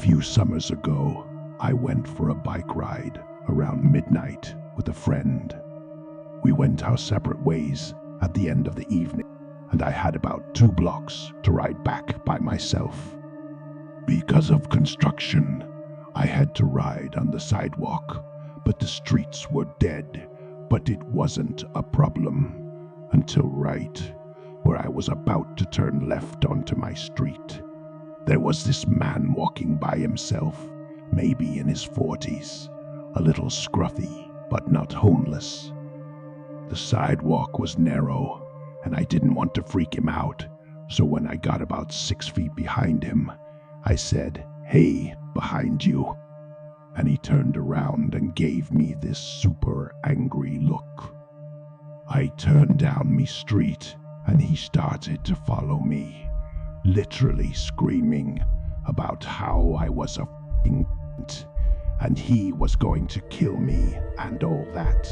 few summers ago, I went for a bike ride around midnight with a friend. We went our separate ways at the end of the evening, and I had about 2 blocks to ride back by myself. Because of construction, I had to ride on the sidewalk, but the streets were dead. But it wasn't a problem until right where I was about to turn left onto my street. There was this man walking by himself, maybe in his 40s, a little scruffy, but not homeless. The sidewalk was narrow, and I didn't want to freak him out, so when I got about 6 feet behind him, I said, "Hey, behind you." And he turned around and gave me this super angry look. I turned down me street, and he started to follow me, literally screaming about how I was a f***ing and he was going to kill me and all that.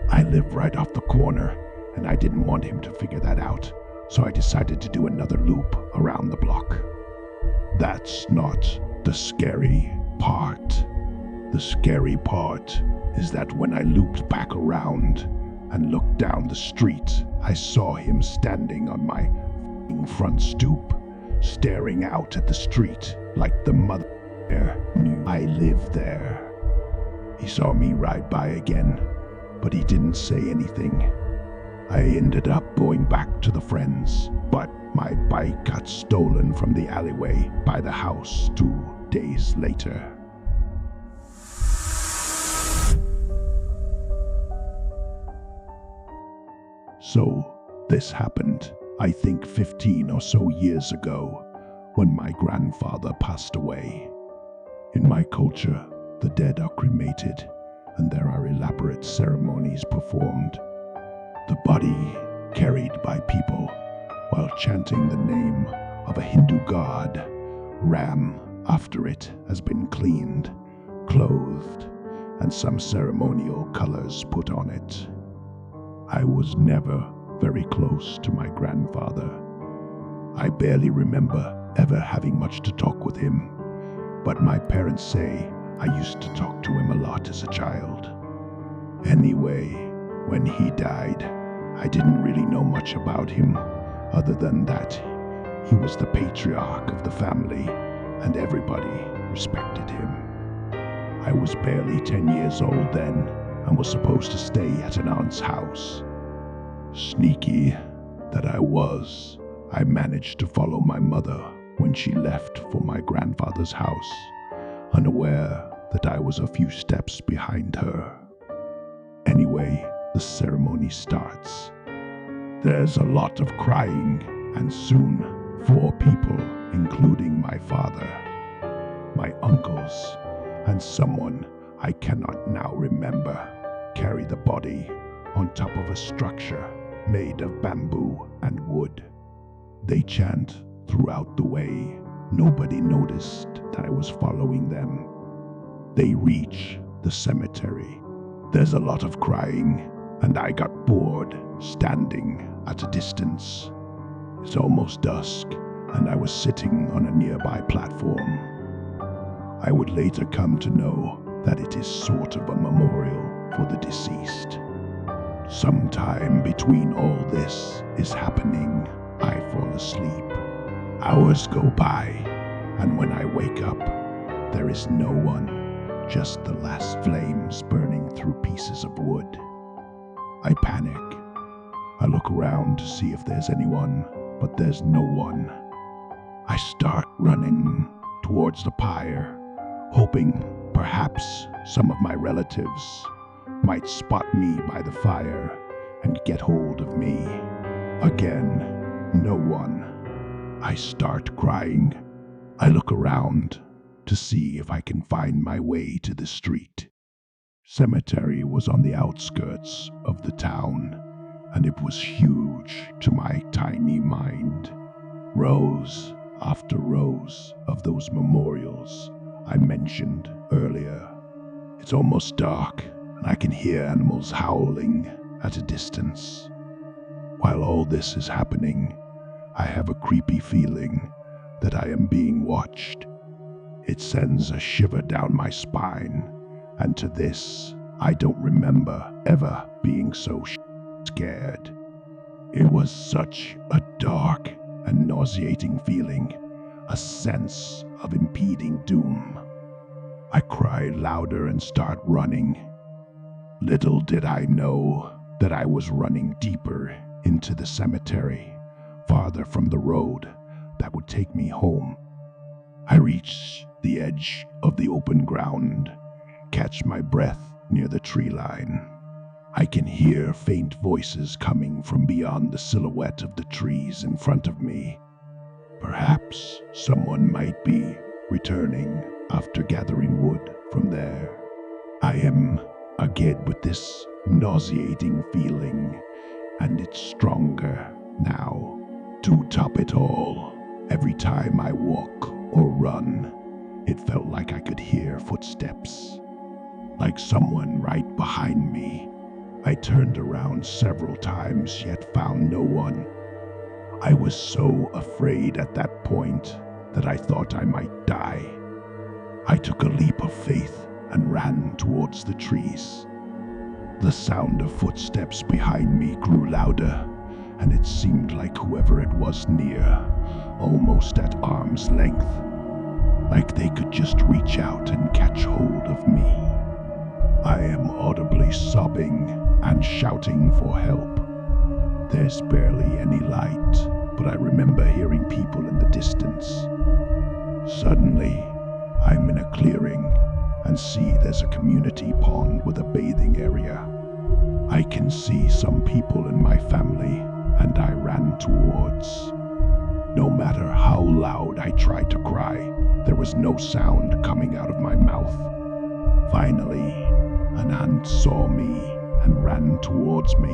I live right off the corner, and I didn't want him to figure that out, so I decided to do another loop around the block. That's not the scary part. The scary part is that when I looped back around and looked down the street, I saw him standing on my front stoop, staring out at the street like the mother knew I lived there. He saw me ride by again, but he didn't say anything. I ended up going back to the friends, but my bike got stolen from the alleyway by the house 2 days later. So, this happened, I think 15 or so years ago, when my grandfather passed away. In my culture, the dead are cremated, and there are elaborate ceremonies performed. The body carried by people while chanting the name of a Hindu god, Ram, after it has been cleaned, clothed, and some ceremonial colors put on it. I was never very close to my grandfather. I barely remember ever having much to talk with him, but my parents say I used to talk to him a lot as a child. Anyway, when he died, I didn't really know much about him, other than that he was the patriarch of the family and everybody respected him. I was barely 10 years old then and was supposed to stay at an aunt's house. Sneaky that I was, I managed to follow my mother when she left for my grandfather's house, unaware that I was a few steps behind her. Anyway, the ceremony starts. There's a lot of crying, and soon 4 people, including my father, my uncles, and someone I cannot now remember, carry the body on top of a structure made of bamboo and wood. They chant throughout the way. Nobody noticed that I was following them. They reach the cemetery. There's a lot of crying, and I got bored standing at a distance. It's almost dusk, and I was sitting on a nearby platform. I would later come to know that it is sort of a memorial for the deceased. Sometime between all this is happening, I fall asleep. Hours go by, and when I wake up, there is no one, just the last flames burning through pieces of wood. I panic. I look around to see if there's anyone, but there's no one. I start running towards the pyre, hoping perhaps some of my relatives might spot me by the fire and get hold of me. Again, no one. I start crying. I look around to see if I can find my way to the street. Cemetery was on the outskirts of the town, and it was huge to my tiny mind. Rows after rows of those memorials I mentioned earlier. It's almost dark, and I can hear animals howling at a distance. While all this is happening, I have a creepy feeling that I am being watched. It sends a shiver down my spine, and to this, I don't remember ever being so scared. It was such a dark and nauseating feeling, a sense of impending doom. I cried louder and started running. Little did I know that I was running deeper into the cemetery, farther from the road that would take me home. I reached the edge of the open ground, catch my breath near the tree line. I can hear faint voices coming from beyond the silhouette of the trees in front of me. Perhaps someone might be returning after gathering wood from there. I am again with this nauseating feeling, and it's stronger now. To top it all, every time I walk or run, it felt like I could hear footsteps, like someone right behind me. I turned around several times, yet found no one. I was so afraid at that point that I thought I might die. I took a leap of faith and ran towards the trees. The sound of footsteps behind me grew louder, and it seemed like whoever it was near, almost at arm's length, like they could just reach out and catch hold of me. I am audibly sobbing and shouting for help. There's barely any light, but I remember hearing people in the distance. Suddenly, I'm in a clearing and see there's a community pond with a bathing area. I can see some people in my family, and I ran towards. No matter how loud I tried to cry, there was no sound coming out of my mouth. Finally, an aunt saw me and ran towards me.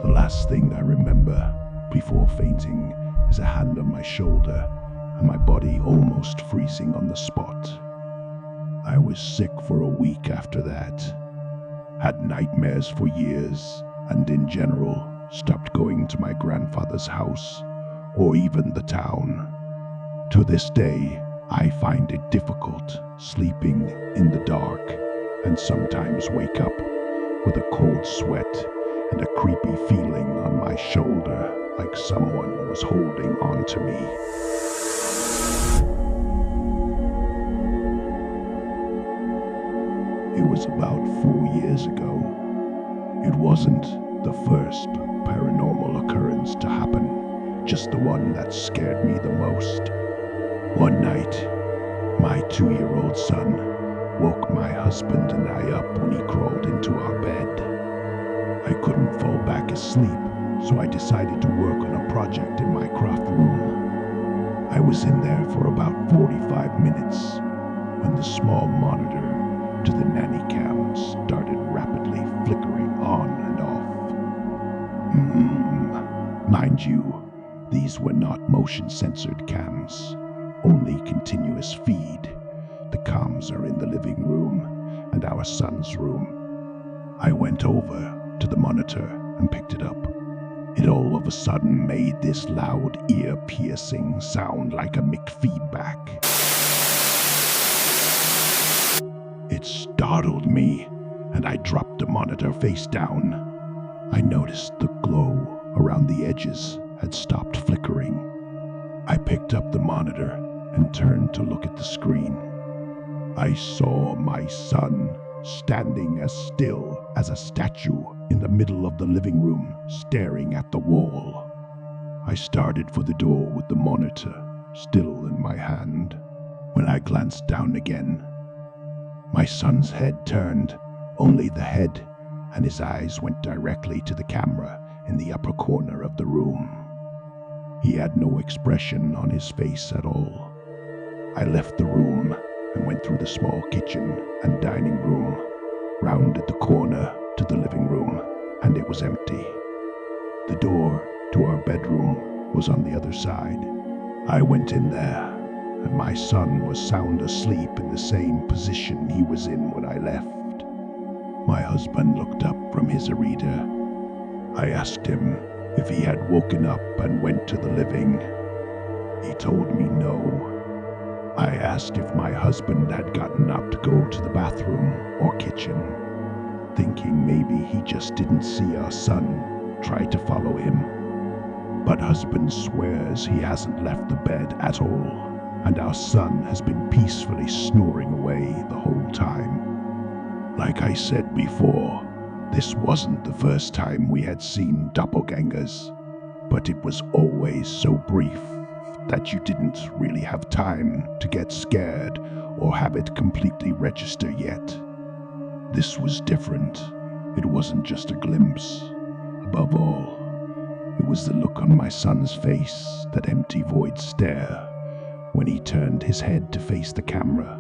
The last thing I remember before fainting is a hand on my shoulder and my body almost freezing on the spot. I was sick for a week after that, had nightmares for years, and in general stopped going to my grandfather's house or even the town. To this day, I find it difficult sleeping in the dark and sometimes wake up with a cold sweat and a creepy feeling on my shoulder, like someone was holding on to me. It was about 4 years ago. It wasn't the first paranormal occurrence to happen, just the one that scared me the most. One night, my 2-year-old son woke my husband and I up when he crawled into our bed. I couldn't fall back asleep, so I decided to work on a project in my craft room. I was in there for about 45 minutes when the small monitor to the nanny cam started rapidly flickering on and off. Mind you, these were not motion-censored cams, only continuous feed. The cams are in the living room and our son's room. I went over to the monitor and picked it up. It all of a sudden made this loud, ear-piercing sound like a McFeedback. It startled me, and I dropped the monitor face down. I noticed the glow around the edges had stopped flickering. I picked up the monitor and turned to look at the screen. I saw my son standing as still as a statue in the middle of the living room, staring at the wall. I started for the door with the monitor still in my hand. When I glanced down again, my son's head turned, only the head, and his eyes went directly to the camera in the upper corner of the room. He had no expression on his face at all. I left the room and went through the small kitchen and dining room, rounded the corner to the living room, and it was empty. The door to our bedroom was on the other side. I went in there, and my son was sound asleep in the same position he was in when I left. My husband looked up from his reader. I asked him if he had woken up and went to the living. He told me no. I asked if my husband had gotten up to go to the bathroom or kitchen, thinking maybe he just didn't see our son try to follow him. But husband swears he hasn't left the bed at all, and our son has been peacefully snoring away the whole time. Like I said before, this wasn't the first time we had seen doppelgangers, but it was always so brief that you didn't really have time to get scared or have it completely register yet. This was different. It wasn't just a glimpse. Above all, it was the look on my son's face, that empty void stare, when he turned his head to face the camera